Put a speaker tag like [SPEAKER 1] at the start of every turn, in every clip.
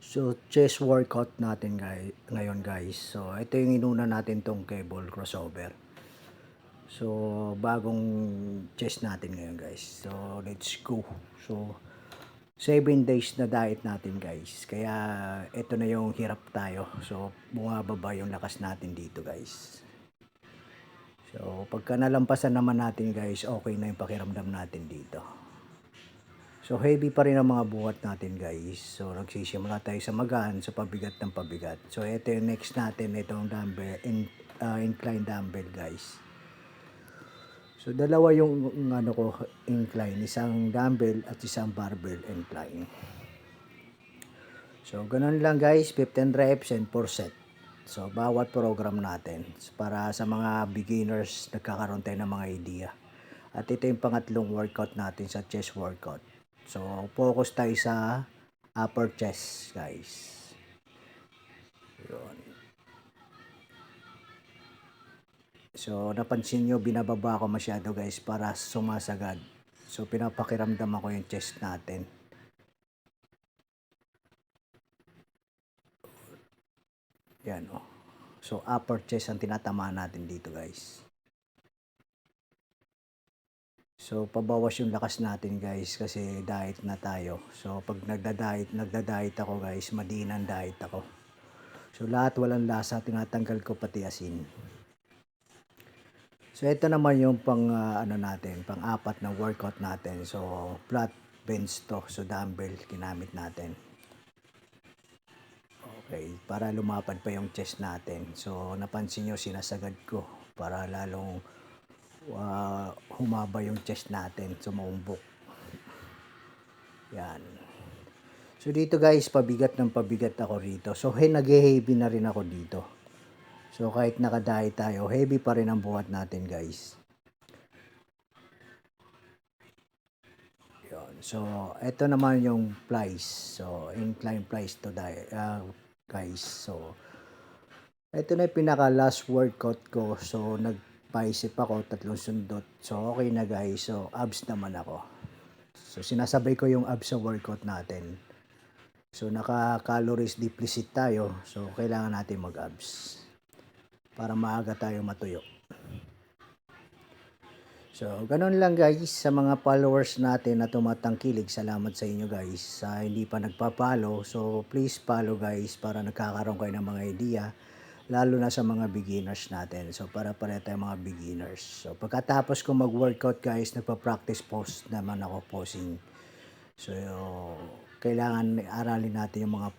[SPEAKER 1] So, chest workout natin ngayon guys. So, ito yung inuna natin tong cable crossover. So, bagong chest natin ngayon guys. So, let's go. So, 7 days na diet natin guys. Kaya, ito na yung hirap tayo. So, bumababa yung lakas natin dito guys. So, pagka nalampasan naman natin guys, okay na yung pakiramdam natin dito. So, heavy pa rin ang mga buhat natin guys. So, nagsisimula tayo sa magaan, sa pabigat ng pabigat. So, ito yung next natin, itong dumbbell, incline dumbbell guys. So, dalawa yung ano ko, incline. Isang dumbbell at isang barbell incline. So, ganun lang guys, 15 reps and 4 set. So, bawat program natin. Para sa mga beginners, nagkakaroon tayo ng mga idea. At ito yung pangatlong workout natin sa chest workout. So, focus tayo sa upper chest, guys. Yun. So, napansin nyo, binababa ko masyado, guys, para sumasagad. So, pinapakiramdam ako yung chest natin. Yan, oh. So, upper chest ang tinatamaan natin dito, guys. So, pabawas yung lakas natin guys kasi diet na tayo. So, pag nagda-diet ako guys, madinang diet ako. So, lahat walang lasa, tinatanggal ko pati asin. So, ito naman yung pang ano natin, pang-apat na workout natin. So, flat bench to. So, dumbbell ginamit natin. Okay, para lumapad pa yung chest natin. So, napansin nyo, sinasagad ko para lalong humaba yung chest natin, sumumbok. Yan. So dito guys, pabigat ng pabigat ako rito. So nag-heavy na rin ako dito. So kahit nakadiet tayo, heavy pa rin ang buhat natin guys. Yan. So ito naman yung plies. So incline plies to guys. So ito na yung pinaka last workout ko. So nag-bicep ako, 3 sundot. So okay na guys. So abs naman ako. So sinasabay ko yung abs sa workout natin. So naka-calories deficit tayo. So kailangan natin mag-abs para maaga tayo matuyo. So ganun lang guys sa mga followers natin na tumatangkilig. Salamat sa inyo guys. Sa hindi pa nagpa-follow, so please follow guys para nagkakaroon kayo ng mga idea. Lalo na sa mga beginners natin. So, para tayong mga beginners. So, pagkatapos ko mag-workout guys, nagpa-practice pose naman ako, posing. So, kailangan aralin natin yung mga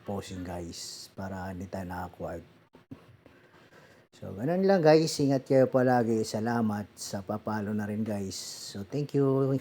[SPEAKER 1] posing guys para hindi tayo nakakuha. So, ganun lang guys. Ingat kayo palagi. Salamat sa papalo na rin guys. So, thank you.